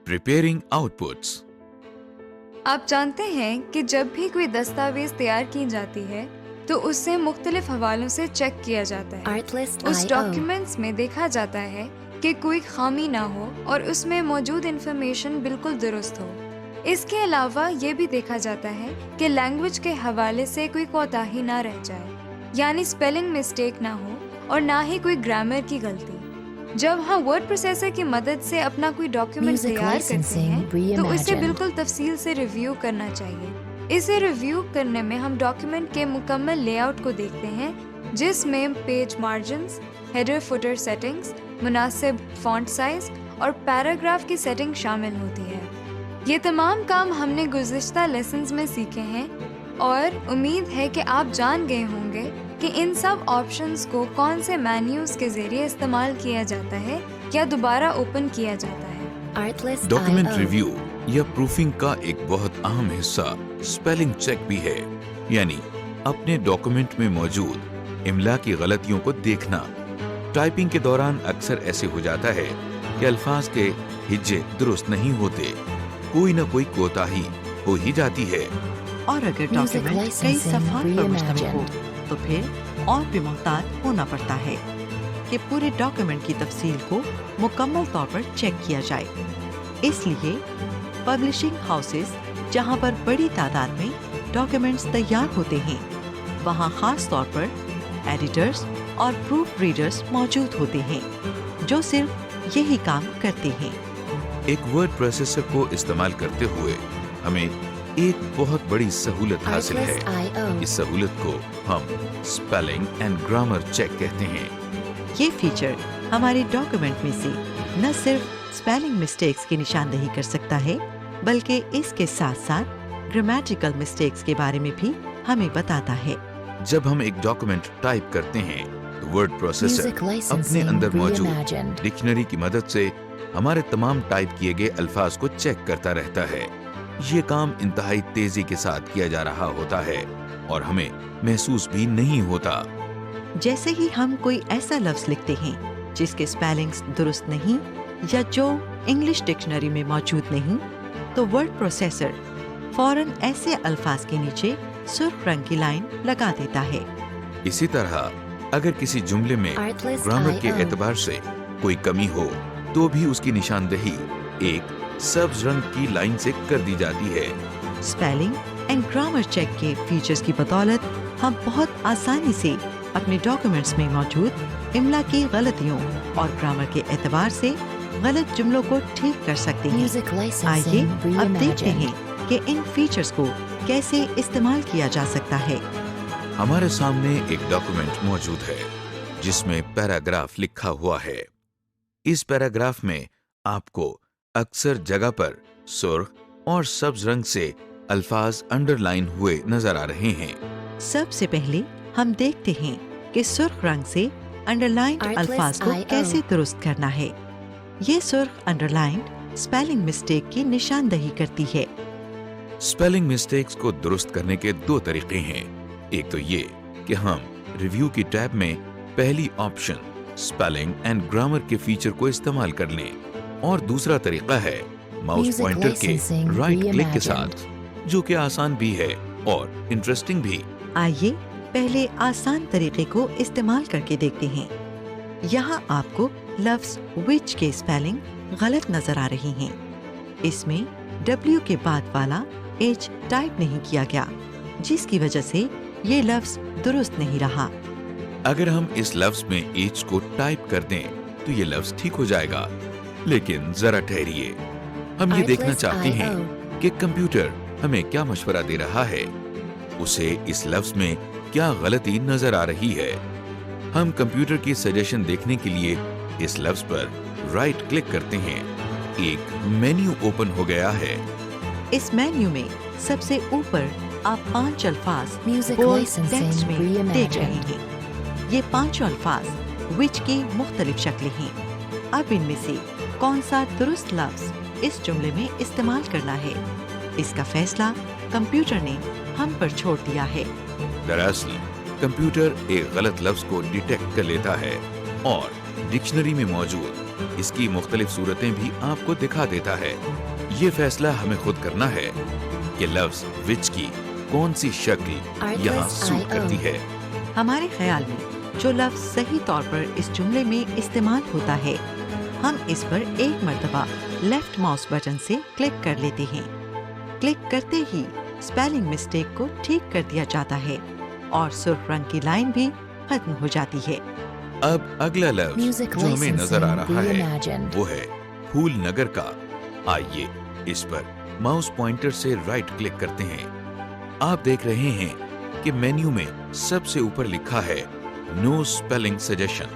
Preparing outputs. آپ جانتے ہیں کہ جب بھی کوئی دستاویز تیار کی جاتی ہے تو اسے مختلف حوالوں سے چیک کیا جاتا ہے. اس ڈاکیومنٹس میں دیکھا جاتا ہے کہ کوئی خامی نہ ہو اور اس میں موجود انفارمیشن بالکل درست ہو. اس کے علاوہ یہ بھی دیکھا جاتا ہے کہ لینگویج کے حوالے سے کوئی کوتاہی نہ رہ جائے، یعنی اسپیلنگ مسٹیک نہ ہو اور نہ ہی کوئی گرامر کی غلطی. جب ہم ورڈ پروسیسر کی مدد سے اپنا کوئی ڈاکیومنٹ تیار کرتے ہیں تو اسے بالکل تفصیل سے ریویو کرنا چاہیے. اسے ریویو کرنے میں ہم ڈاکیومنٹ کے مکمل لے آؤٹ کو دیکھتے ہیں، جس میں page margins, header footer settings, مناسب فونٹ سائز اور پیراگراف کی سیٹنگ شامل ہوتی ہے. یہ تمام کام ہم نے گزشتہ لیسنز میں سیکھے ہیں اور امید ہے کہ آپ جان گئے ہوں گے کہ ان سب آپشنز کو کون سے مینیوز کے ذریعے استعمال کیا جاتا ہے یا دوبارہ اوپن کیا جاتا ہے. ڈاکیومنٹ ریویو یا پروفنگ کا ایک بہت اہم حصہ اسپیلنگ چیک بھی ہے، یعنی اپنے ڈاکیومنٹ میں موجود املا کی غلطیوں کو دیکھنا. ٹائپنگ کے دوران اکثر ایسے ہو جاتا ہے کہ الفاظ کے ہجے درست نہیں ہوتے، کوئی نہ کوئی کوتاہی ہو ہی جاتی ہے. اور اگر ڈاکیومنٹ کئی صفحات پر مشتمل ہو تو پھر اور بھی محتاط ہونا پڑتا ہے کہ پورے ڈاکیومنٹ کی تفصیل کو مکمل طور پر چیک کیا جائے. اس لیے پبلشنگ ہاؤسز جہاں پر بڑی تعداد میں ڈاکیومنٹس تیار ہوتے ہیں، وہاں خاص طور پر ایڈیٹرز اور پروف ریڈرز موجود ہوتے ہیں جو صرف یہی کام کرتے ہیں. ایک ورڈ پروسیسر کو استعمال کرتے ہوئے ہمیں ایک بہت بڑی سہولت حاصل ہے. اس سہولت کو ہم اسپیلنگ اینڈ گرامر چیک کہتے ہیں. یہ فیچر ہمارے ڈاکیومنٹ میں سے نہ صرف اسپیلنگ مسٹیکس کی نشاندہی کر سکتا ہے بلکہ اس کے ساتھ ساتھ گرامیٹیکل مسٹیکس کے بارے میں بھی ہمیں بتاتا ہے. جب ہم ایک ڈاکیومنٹ ٹائپ کرتے ہیں تو ورڈ پروسیسر اپنے اندر موجود ڈکشنری کی مدد سے ہمارے تمام ٹائپ کیے گئے الفاظ کو چیک کرتا رہتا ہے. یہ کام انتہائی تیزی کے ساتھ کیا جا رہا ہوتا ہے اور ہمیں محسوس بھی نہیں ہوتا. جیسے ہی ہم کوئی ایسا لفظ لکھتے ہیں جس کے اسپیلنگز درست نہیں یا جو انگلش ڈکشنری میں موجود نہیں، تو ورڈ پروسیسر فوراً ایسے الفاظ کے نیچے سرخ رنگ کی لائن لگا دیتا ہے. اسی طرح اگر کسی جملے میں گرامر کے اعتبار سے کوئی کمی ہو تو بھی اس کی نشاندہی ایک سبز رنگ کی لائن سے کر دی جاتی ہے. اسپیلنگ اینڈ گرامر چیک کے فیچرز کی بدولت ہم بہت آسانی سے اپنے ڈاکیومنٹس میں موجود املا کی غلطیوں اور گرامر کے اعتبار سے غلط جملوں کو ٹھیک کر سکتے ہیں. آئیے اب دیکھتے ہیں کہ ان فیچرز کو کیسے استعمال کیا جا سکتا ہے. ہمارے سامنے ایک ڈاکیومنٹ موجود ہے جس میں پیراگراف لکھا ہوا ہے. اس پیراگراف میں آپ کو اکثر جگہ پر سرخ اور سبز رنگ سے الفاظ انڈر لائن ہوئے نظر آ رہے ہیں. سب سے پہلے ہم دیکھتے ہیں کہ سرخ رنگ سے انڈر لائنڈ الفاظ کو کیسے درست کرنا ہے. یہ سرخ انڈر لائنڈ اسپیلنگ مسٹیک کی نشاندہی کرتی ہے. اسپیلنگ مسٹیکس کو درست کرنے کے دو طریقے ہیں. ایک تو یہ کہ ہم ریویو کی ٹیب میں پہلی آپشن اسپیلنگ اینڈ گرامر کے فیچر کو استعمال کر لیں، اور دوسرا طریقہ ہے ماؤس پوائنٹر کے رائٹ کلک کے ساتھ، جو کہ آسان بھی ہے اور انٹرسٹنگ بھی. آئیے پہلے آسان طریقے کو استعمال کر کے دیکھتے ہیں. یہاں آپ کو لفظ وچ کے اسپیلنگ غلط نظر آ رہی ہیں. اس میں ڈبلیو کے بعد والا ایچ ٹائپ نہیں کیا گیا، جس کی وجہ سے یہ لفظ درست نہیں رہا. اگر ہم اس لفظ میں ایچ کو ٹائپ کر دیں تو یہ لفظ ٹھیک ہو جائے گا. لیکن ذرا ٹھہریے، ہم یہ دیکھنا چاہتے ہیں کہ کمپیوٹر ہمیں کیا مشورہ دے رہا ہے، اسے اس لفظ میں کیا غلطی نظر آ رہی ہے. ہم کمپیوٹر کی سجیشن دیکھنے کے لیے اس لفظ پر رائٹ کلک کرتے ہیں. ایک مینیو اوپن ہو گیا ہے. اس مینیو میں سب سے اوپر آپ 5 الفاظ بولڈ ٹیکسٹ میں دیکھ رہے ہیں. یہ 5 الفاظ وچ کی مختلف شکلیں ہیں. اب ان میں سے کون سا درست لفظ اس جملے میں استعمال کرنا ہے، اس کا فیصلہ کمپیوٹر نے ہم پر چھوڑ دیا ہے. دراصل کمپیوٹر ایک غلط لفظ کو ڈیٹیکٹ کر لیتا ہے اور ڈکشنری میں موجود اس کی مختلف صورتیں بھی آپ کو دکھا دیتا ہے۔ یہ فیصلہ ہمیں خود کرنا ہے کہ لفظ وچ کی کون سی شکل یہاں سوٹ کرتی ہے۔ ہمارے خیال میں جو لفظ صحیح طور پر اس جملے میں استعمال ہوتا ہے، ہم اس پر ایک مرتبہ لیفٹ ماؤس بٹن سے کلک کر لیتے ہیں۔ کلک کرتے ہی اسپیلنگ مسٹیک کو ٹھیک کر دیا جاتا ہے اور سرخ رنگ کی لائن بھی ختم ہو جاتی ہے۔ اب اگلا لفظ جو ہمیں نظر آ رہا ہے وہ ہے پھول نگر کا۔ آئیے اس پر ماؤس پوائنٹر سے رائٹ کلک کرتے ہیں۔ آپ دیکھ رہے ہیں کہ مینیو میں سب سے اوپر لکھا ہے نو اسپیلنگ سجیشن۔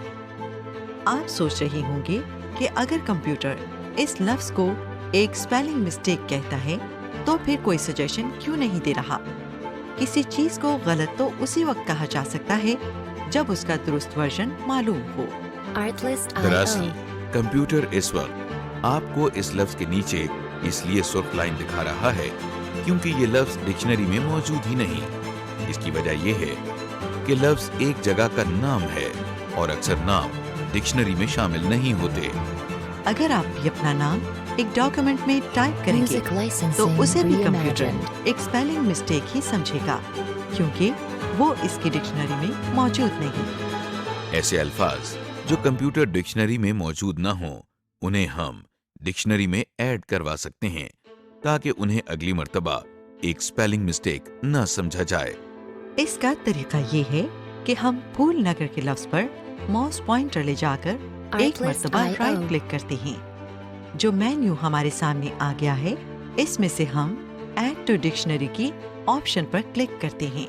آپ سوچ رہے ہوں گے کہ اگر کمپیوٹر اس لفظ کو ایک اسپیلنگ مسٹیک کہتا ہے تو پھر کوئی سجیشن کیوں نہیں دے رہا؟ کسی چیز کو غلط تو اسی وقت کہا جا سکتا ہے جب اس کا درست ورژن معلوم ہو۔ دراصل کمپیوٹر اس وقت آپ کو اس لفظ کے نیچے اس لیے سرخ لائن دکھا رہا ہے کیونکہ یہ لفظ ڈکشنری میں موجود ہی نہیں۔ اس کی وجہ یہ ہے کہ لفظ ایک جگہ کا نام ہے اور اکثر نام ڈکشنری میں شامل نہیں ہوتے۔ اگر آپ بھی اپنا نام ایک ڈاکیومنٹ میں ٹائپ کریں گے تو اسے بھی کمپیوٹر ایک اسپیلنگ مسٹیک ہی سمجھے گا کیونکہ وہ اس کی ڈکشنری میں موجود نہیں۔ ایسے الفاظ جو کمپیوٹر ڈکشنری میں موجود نہ ہوں انہیں ہم ڈکشنری میں ایڈ کروا سکتے ہیں تاکہ انہیں اگلی مرتبہ ایک اسپیلنگ مسٹیک نہ سمجھا جائے۔ اس کا طریقہ یہ ہے کہ ہم پھول نگر کے لفظ پر ماؤس پوائنٹر لے جا کر ایک مرتبہ رائٹ کلک کرتے ہیں۔ جو مینیو ہمارے سامنے آ گیا ہے اس میں سے ہم ایڈ ٹو ڈکشنری کی آپشن پر کلک کرتے ہیں۔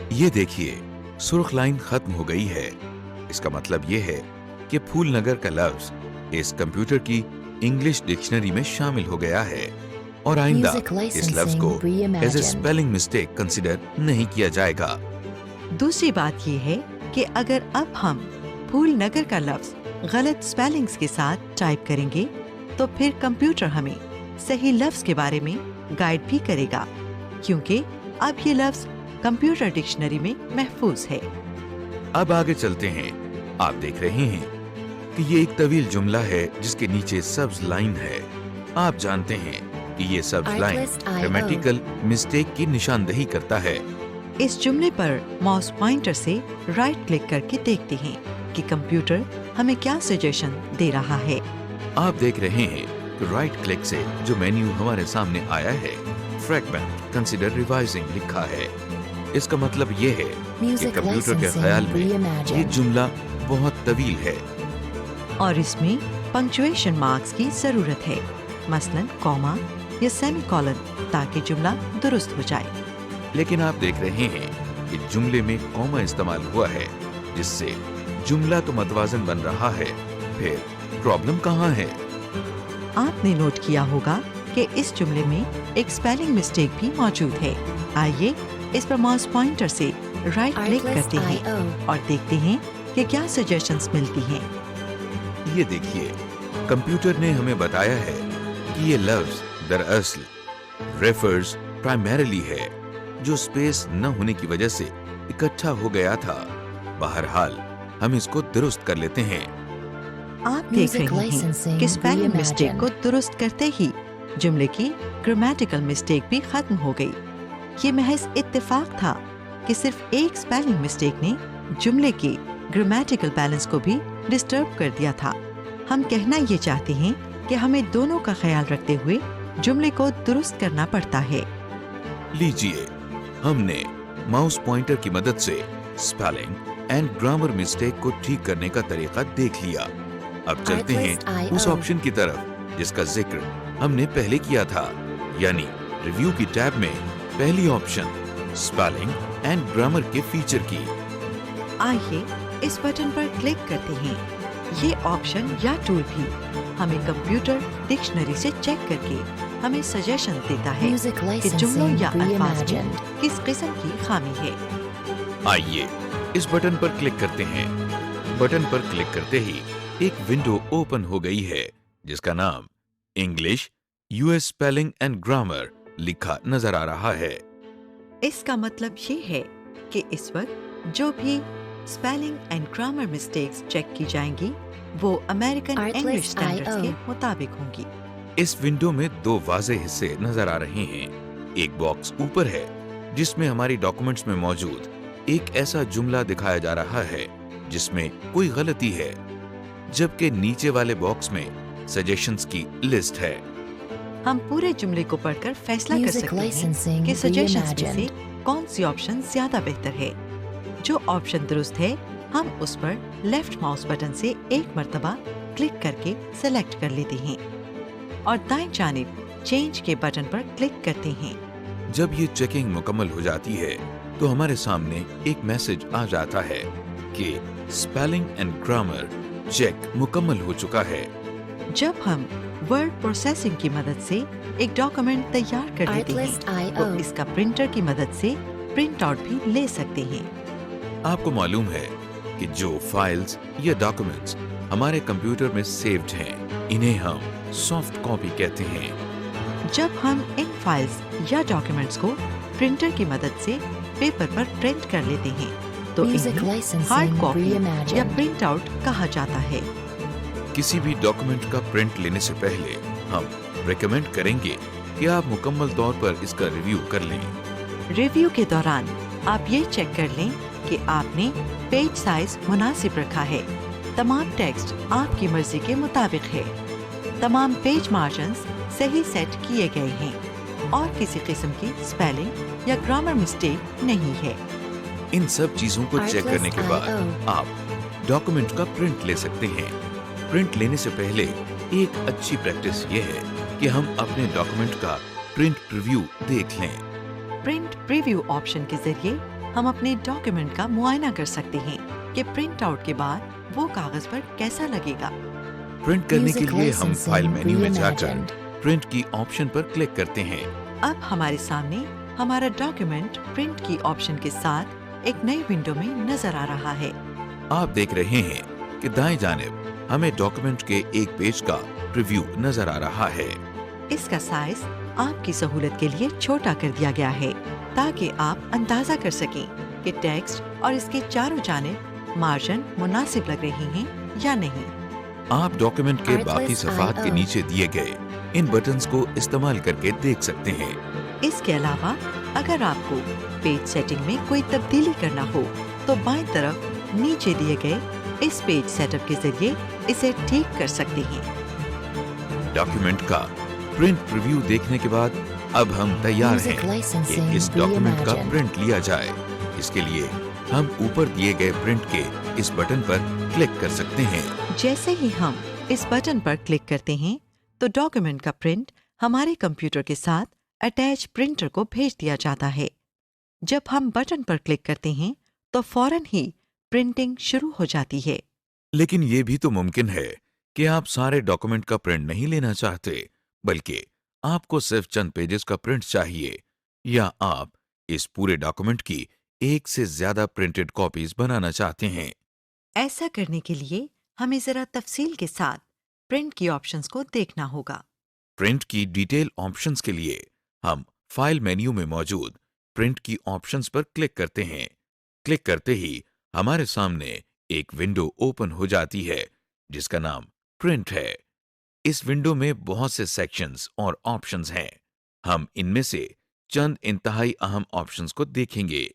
یہ دیکھیے سرخ لائن ختم ہو گئی ہے۔ اس کا مطلب یہ ہے کہ پھول نگر کا لفظ اس کمپیوٹر کی انگلش ڈکشنری میں شامل ہو گیا ہے اور آئندہ اس لفظ کو as a spelling mistake consider نہیں کیا جائے گا۔ دوسری بات یہ ہے کہ اگر اب ہم پھول نگر کا لفظ غلط اسپیلنگز کے ساتھ ٹائپ کریں گے تو پھر کمپیوٹر ہمیں صحیح لفظ کے بارے میں گائیڈ بھی کرے گا کیونکہ اب یہ لفظ کمپیوٹر ڈکشنری میں محفوظ ہے۔ اب آگے چلتے ہیں۔ آپ دیکھ رہے ہیں کہ یہ ایک طویل جملہ ہے جس کے نیچے سبز لائن ہے۔ آپ جانتے ہیں کہ یہ سبز لائن گرامیٹیکل مسٹیک کی نشاندہی کرتا ہے۔ اس جملے پر ماؤس پوائنٹر سے رائٹ کلک کر کے دیکھتے ہیں کہ کمپیوٹر ہمیں کیا سجیشن دے رہا ہے۔ آپ دیکھ رہے ہیں کہ رائٹ کلک سے جو مینیو ہمارے سامنے آیا ہے فریگمنٹ کنسیڈر ریوائزنگ لکھا ہے۔ اس کا مطلب یہ ہے کہ کمپیوٹر کے خیال میں یہ جملہ بہت طویل ہے اور اس میں پنکچویشن مارکس کی ضرورت ہے، مثلاً کوما یا سیمی کولن، تاکہ جملہ درست ہو جائے۔ لیکن آپ دیکھ رہے ہیں کہ جملے میں کوما استعمال ہوا ہے جس سے جملہ تو متوازن بن رہا ہے، پھر پرابلم کہاں ہے؟ آپ نے نوٹ کیا ہوگا کہ اس جملے میں ایک اسپیلنگ مسٹیک بھی موجود ہے۔ آئیے اس پر ماؤس پوائنٹر سے رائٹ کلک کرتے ہیں اور دیکھتے ہیں کہ کیا سجیشنز ملتی ہیں۔ یہ دیکھیے کمپیوٹر نے ہمیں بتایا ہے کہ یہ لفظ دراصل ریفرز پرائمریلی ہے جو اسپیس نہ ہونے کی وجہ سے اکٹھا ہو گیا تھا۔ بہرحال ہم اس کو درست کر لیتے ہیں۔ آپ دیکھ رہے ہیں کہ اسپیلنگ مسٹیک کو درست کرتے ہی جملے کی گرامیٹیکل مسٹیک بھی ختم ہو گئی۔ یہ محض اتفاق تھا کہ صرف ایک اسپیلنگ مسٹیک نے جملے کے گرامیٹیکل بیلنس کو بھی ڈسٹرب کر دیا تھا۔ ہم کہنا یہ چاہتے ہیں کہ ہمیں دونوں کا خیال رکھتے ہوئے جملے کو درست کرنا پڑتا ہے۔ لیجیے ہم نے ماؤس پوائنٹر کی مدد سے اسپیلنگ اینڈ گرامر مسٹیک کو ٹھیک کرنے کا طریقہ دیکھ لیا۔ اب چلتے ہیں اس آپشن کی طرف جس کا ذکر ہم نے پہلے کیا تھا، یعنی ریویو کی ٹیب میں پہلی آپشن اسپیلنگ اینڈ گرامر کے فیچر کی۔ آئیے اس بٹن پر کلک کرتے ہیں۔ یہ آپشن یا ٹول بھی ہمیں کمپیوٹر ڈکشنری سے چیک کر کے ہمیں سجیشن دیتا ہے کہ جملوں یا الفاظ میں کس قسم کی خامی ہے۔ آئیے اس بٹن پر کلک کرتے ہیں۔ بٹن پر کلک کرتے ہی ایک ونڈو اوپن ہو گئی ہے جس کا نام English US spelling and grammar لکھا نظر آ رہا ہے۔ اس کا مطلب یہ ہے کہ اس وقت جو بھی spelling and grammar mistakes check کی جائیں گی وہ امریکن انگلش اسٹینڈرڈز کے مطابق ہوں گی۔ اس ونڈو میں دو واضح حصے نظر آ رہے ہیں۔ ایک باکس اوپر ہے جس میں ہماری ڈاکومنٹس میں موجود ایک ایسا جملہ دکھایا جا رہا ہے جس میں کوئی غلطی ہے، جبکہ نیچے والے باکس میں سجیشنز کی لسٹ ہے۔ ہم پورے جملے کو پڑھ کر فیصلہ کر سکتے ہیں کہ سجیشنز میں سے کون سی آپشن زیادہ بہتر ہے۔ جو آپشن درست ہے ہم اس پر لیفٹ ماؤس بٹن سے ایک مرتبہ کلک کر کے سلیکٹ کر لیتے ہیں اور دائیں جانب چینج کے بٹن پر کلک کرتے ہیں۔ جب یہ چیکنگ مکمل ہو جاتی ہے تو ہمارے سامنے ایک میسج آ جاتا ہے کہ اسپیلنگ اینڈ گرامر چیک مکمل ہو چکا ہے۔ جب ہم ورڈ پروسیسنگ کی مدد سے ایک ڈاکومنٹ تیار کر لیتے ہیں تو اس کا پرنٹر کی مدد سے پرنٹ آؤٹ بھی لے سکتے ہیں۔ آپ کو معلوم ہے کہ جو فائلز یا ڈاکومنٹس ہمارے کمپیوٹر میں سیوڈ ہیں انہیں ہم سافٹ کاپی کہتے ہیں۔ جب ہم ان فائلز یا ڈاکیومنٹس کو پرنٹر کی مدد سے پیپر پر پرنٹ کر لیتے ہیں تو انہیں ہارڈ کاپی یا پرنٹ آؤٹ کہا جاتا ہے۔ کسی بھی ڈاکومنٹ کا پرنٹ لینے سے پہلے ہم ریکمینڈ کریں گے کہ آپ مکمل طور پر اس کا ریویو کر لیں۔ ریویو کے دوران آپ یہ چیک کر لیں کہ آپ نے پیج سائز مناسب رکھا ہے، تمام ٹیکسٹ آپ کی مرضی کے مطابق ہے، تمام پیج مارجنز صحیح سیٹ کیے گئے ہیں اور کسی قسم کی اسپیلنگ یا گرامر مسٹیک نہیں ہے۔ ان سب چیزوں کو چیک کرنے کے بعد آپ ڈاکومنٹ کا پرنٹ لے سکتے ہیں۔ پرنٹ لینے سے پہلے ایک اچھی پریکٹس یہ ہے کہ ہم اپنے ڈاکومنٹ کا پرنٹ پریویو دیکھ لیں۔ پرنٹ پریویو آپشن کے ذریعے ہم اپنے ڈاکومنٹ کا معائنہ کر سکتے ہیں کہ پرنٹ آؤٹ کے بعد وہ کاغذ پر کیسا لگے گا۔ پرنٹ کرنے کے لیے ہم فائل مینیو میں جا کر پرنٹ کی آپشن پر کلک کرتے ہیں۔ اب ہمارے سامنے ہمارا ڈاکیومنٹ پرنٹ کی آپشن کے ساتھ ایک نئی ونڈو میں نظر آ رہا ہے۔ آپ دیکھ رہے ہیں کہ دائیں جانب ہمیں ڈاکومنٹ کے ایک پیج کا پریویو نظر آ رہا ہے۔ اس کا سائز آپ کی سہولت کے لیے چھوٹا کر دیا گیا ہے تاکہ آپ اندازہ کر سکیں کہ ٹیکسٹ اور اس کے چاروں جانب مارجن مناسب لگ رہے ہیں یا نہیں۔ آپ ڈاکومنٹ کے باقی صفحات کے نیچے دیے گئے ان بٹنز کو استعمال کر کے دیکھ سکتے ہیں۔ اس کے علاوہ اگر آپ کو پیج سیٹنگ میں کوئی تبدیلی کرنا ہو تو بائیں طرف نیچے دیے گئے اس پیج سیٹ اپ کے ذریعے اسے ٹھیک کر سکتے ہیں۔ ڈاکیومنٹ کا پرنٹ پریویو دیکھنے کے بعد اب ہم تیار ہیں کہ اس ڈاکیومنٹ کا پرنٹ لیا جائے۔ اس کے لیے ہم اوپر دیے گئے پرنٹ کے اس بٹن پر کلک کر سکتے ہیں۔ جیسے ہی ہم اس بٹن پر کلک کرتے ہیں تو ڈاکیومنٹ کا پرنٹ ہمارے کمپیوٹر کے ساتھ اٹیچ پرنٹر کو بھیج دیا جاتا ہے۔ جب ہم بٹن پر کلک کرتے ہیں تو فوراً ہی پرنٹنگ شروع ہو جاتی ہے۔ لیکن یہ بھی تو ممکن ہے کہ آپ سارے ڈاکومنٹ کا پرنٹ نہیں لینا چاہتے، بلکہ آپ کو صرف چند پیجز کا پرنٹ چاہیے، یا آپ اس پورے ڈاکومنٹ کی ایک سے زیادہ پرنٹڈ کاپیز بنانا چاہتے ہیں۔ ایسا کرنے کے لیے ہمیں ذرا تفصیل کے ساتھ پرنٹ کی آپشنز کو دیکھنا ہوگا۔ پرنٹ کی ڈیٹیل آپشنز کے لیے ہم فائل مینیو میں موجود پرنٹ کی آپشنز پر کلک کرتے ہیں۔ کلک کرتے ہی ہمارے سامنے ایک ونڈو اوپن ہو جاتی ہے جس کا نام پرنٹ ہے۔ اس ونڈو میں بہت سے سیکشنز اور آپشنز ہیں۔ ہم ان میں سے چند انتہائی اہم آپشنز کو دیکھیں گے۔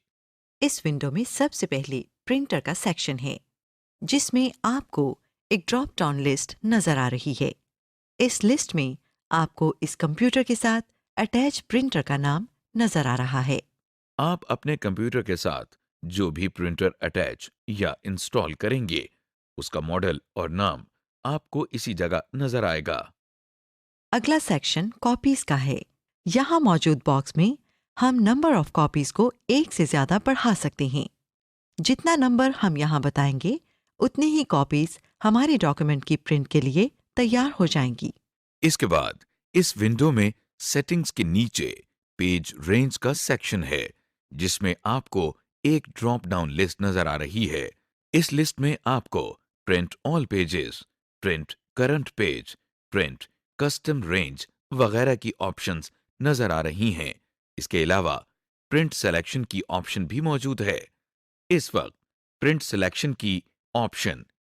اس ونڈو میں سب سے پہلے پرنٹر کا سیکشن ہے جس میں آپ کو ایک ڈراپ ڈاؤن لسٹ نظر آ رہی ہے۔ اس لسٹ میں آپ کو اس کمپیوٹر کے ساتھ اٹیچ پرنٹر کا نام نظر آ رہا ہے۔ آپ اپنے کمپیوٹر کے ساتھ جو بھی پرنٹر اٹیچ یا انسٹال کریں گے اس کا ماڈل اور نام آپ کو اسی جگہ نظر آئے گا۔ اگلا سیکشن کاپیز کا ہے۔ یہاں موجود باکس میں ہم نمبر آف کاپیز کو ایک سے زیادہ بڑھا سکتے ہیں۔ جتنا نمبر ہم یہاں بتائیں گے اتنی ہی کاپیز ہمارے ڈاکیومنٹ کی پرنٹ کے لیے تیار ہو جائیں گی۔ اس کے بعد اس ونڈو میں سیٹنگز کے نیچے پیج رینج کا سیکشن ہے جس میں آپ کو ایک ڈراپ ڈاؤن لسٹ نظر آ رہی ہے۔ اس لسٹ میں آپ کو print all pages, print current page, print custom range وغیرہ کی آپشنز نظر آ رہی ہیں۔ اس کے علاوہ پرنٹ سلیکشن کی آپشن بھی موجود ہے۔ اس وقت پرنٹ سلیکشن کی آپشن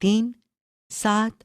3, 7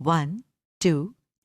1, 2,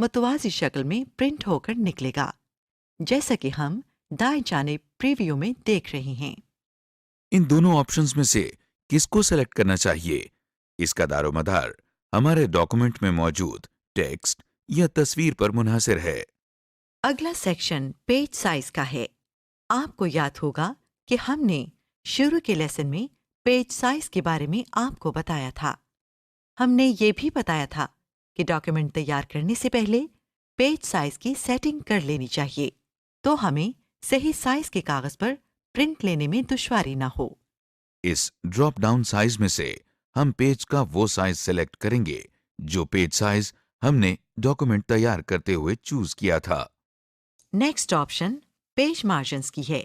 متوازی شکل میں پرنٹ ہو کر نکلے گا، جیسا کہ ہم دائیں جانب پریویو میں دیکھ رہے ہیں۔ ان دونوں آپشنز میں سے کس کو سلیکٹ کرنا چاہیے؟ اس کا دار و مدار ہمارے ڈاکومنٹ میں موجود ٹیکسٹ یا تصویر پر منحصر ہے۔ اگلا سیکشن پیج سائز کا ہے۔ آپ کو یاد ہوگا کہ ہم نے شروع کے لیسن میں پیج سائز کے بارے میں آپ کو بتایا تھا۔ ہم نے یہ بھی بتایا تھا کہ ڈاکیومنٹ تیار کرنے سے پہلے پیج سائز کی سیٹنگ کر لینی چاہیے، تو ہمیں صحیح سائز کے کاغذ پر پرنٹ لینے میں دشواری نہ ہو۔ اس ڈراپ ڈاؤن سائز میں سے ہم پیج کا وہ سائز سلیکٹ کریں گے جو پیج سائز ہم نے ڈاکومنٹ تیار کرتے ہوئے چوز کیا تھا۔ نیکسٹ آپشن پیج مارجنز کی ہے۔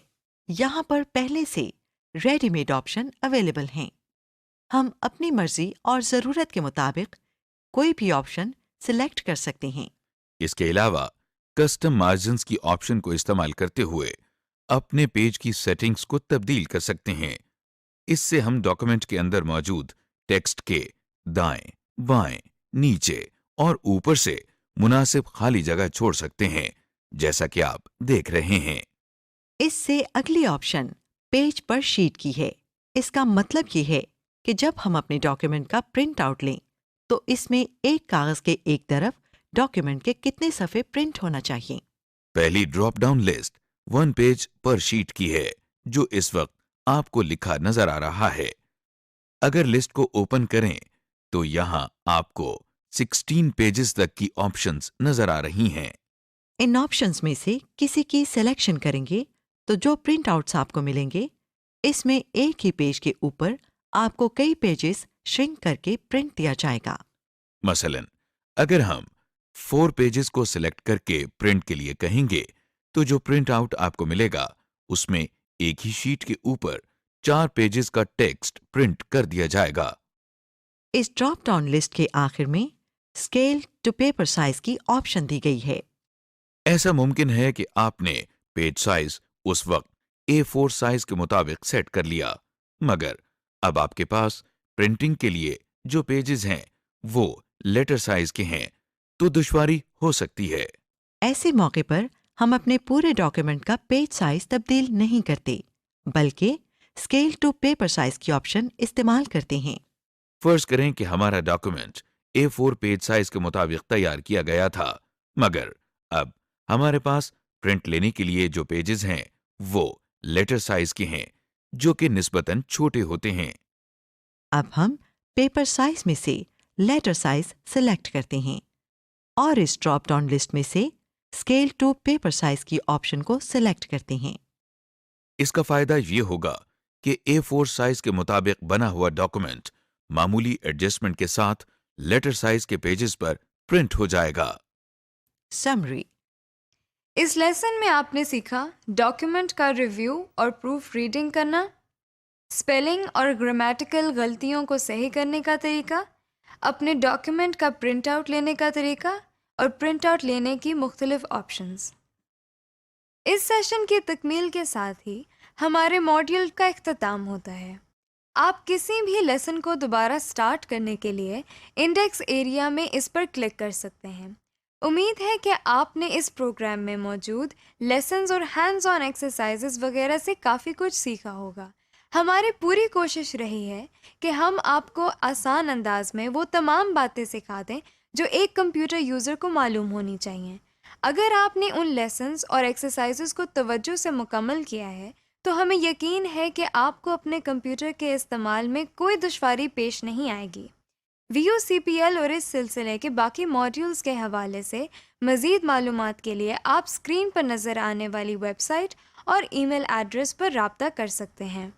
یہاں پر پہلے سے ریڈی میڈ آپشن اویلیبل ہیں۔ ہم اپنی مرضی اور ضرورت کے مطابق کوئی بھی آپشن سلیکٹ کر سکتے ہیں۔ اس کے علاوہ کسٹم مارجنز کی آپشن کو استعمال کرتے ہوئے اپنے پیج کی سیٹنگز کو تبدیل کر سکتے ہیں۔ اس سے ہم ڈاکومنٹ کے اندر موجود ٹیکسٹ کے دائیں، بائیں، نیچے اور اوپر سے مناسب خالی جگہ چھوڑ سکتے ہیں، جیسا کہ آپ دیکھ رہے ہیں۔ اس سے اگلی آپشن پیج پر شیٹ کی ہے۔ اس کا مطلب یہ ہے کہ جب ہم اپنے ڈاکیومنٹ کا پرنٹ آؤٹ لیں تو اس میں ایک کاغذ کے ایک طرف ڈاکیومنٹ کے کتنے صفحے پرنٹ ہونا چاہیے۔ پہلی ڈراپ ڈاؤن لسٹ 1 پیج پر شیٹ کی ہے، جو اس وقت آپ کو لکھا نظر آ رہا ہے۔ اگر لسٹ کو اوپن کریں تو یہاں آپ کو 16 پیجز تک کی آپشنز نظر آ رہی ہیں۔ ان آپشنز میں سے کسی کی سلیکشن کریں گے تو جو پرنٹ آؤٹس آپ کو ملیں گے، اس میں ایک ہی پیج کے اوپر آپ کو کئی پیجز شرنک کر کے پرنٹ دیا جائے گا۔ مثلا اگر ہم 4 پیجز کو سلیکٹ کر کے پرنٹ کے لیے کہیں گے تو جو پرنٹ آؤٹ آپ کو ملے گا اس میں ایک ہی شیٹ کے اوپر 4 پیجز کا ٹیکسٹ پرنٹ کر دیا جائے گا۔ اس ڈراپ ڈاؤن لسٹ کے آخر میں اسکیل ٹو پیپر سائز کی آپشن دی گئی ہے۔ ایسا ممکن ہے کہ آپ نے پیج سائز اس وقت A4 سائز کے مطابق سیٹ کر لیا، مگر اب آپ کے پاس پرنٹنگ کے لیے جو پیجز ہیں وہ لیٹر سائز کے ہیں، تو دشواری ہو سکتی ہے۔ ایسے موقع پر ہم اپنے پورے ڈاکیومنٹ کا پیج سائز تبدیل نہیں کرتے، بلکہ اسکیل ٹو پیپر سائز کی آپشن استعمال کرتے ہیں۔ فرض کریں کہ ہمارا ڈاکیومنٹ A4 پیج سائز کے مطابق تیار کیا گیا تھا، مگر اب ہمارے پاس پرنٹ لینے کے لیے جو پیجز ہیں وہ لیٹر سائز کے ہیں، جو کہ نسبتاً چھوٹے ہوتے ہیں۔ اب ہم پیپر سائز میں سے لیٹر سائز سلیکٹ کرتے ہیں اور اس ڈراپ ڈاؤن لسٹ میں سے اسکیل ٹو پیپر سائز کی آپشن کو سلیکٹ کرتے ہیں۔ اس کا فائدہ یہ ہوگا کہ A4 سائز کے مطابق بنا ہوا ڈاکومنٹ معمولی ایڈجسٹمنٹ کے ساتھ لیٹر سائز کے پیجز پر پرنٹ ہو جائے گا۔ سمری۔ اس لیسن میں آپ نے سیکھا ڈاکیومنٹ کا ریویو اور پروف ریڈنگ کرنا، اسپیلنگ اور گرامیٹیکل غلطیوں کو صحیح کرنے کا طریقہ، اپنے ڈاکیومنٹ کا پرنٹ آؤٹ لینے کا طریقہ اور پرنٹ آؤٹ لینے کی مختلف آپشنز۔ اس سیشن کی تکمیل کے ساتھ ہی ہمارے ماڈیول کا اختتام ہوتا ہے۔ آپ کسی بھی لیسن کو دوبارہ سٹارٹ کرنے کے لیے انڈیکس ایریا میں اس پر کلک کر سکتے ہیں۔ امید ہے کہ آپ نے اس پروگرام میں موجود لیسنز اور ہینڈز آن ایکسرسائزز وغیرہ سے کافی کچھ سیکھا ہوگا۔ ہماری پوری کوشش رہی ہے کہ ہم آپ کو آسان انداز میں وہ تمام باتیں سکھا دیں جو ایک کمپیوٹر یوزر کو معلوم ہونی چاہیے۔ اگر آپ نے ان لیسنز اور ایکسرسائزز کو توجہ سے مکمل کیا ہے تو ہمیں یقین ہے کہ آپ کو اپنے کمپیوٹر کے استعمال میں کوئی دشواری پیش نہیں آئے گی۔ VUCPL اور اس سلسلے کے باقی ماڈیولز کے حوالے سے مزید معلومات کے لیے آپ اسکرین پر نظر آنے والی ویب سائٹ اور ای میل ایڈریس پر رابطہ کر سکتے ہیں۔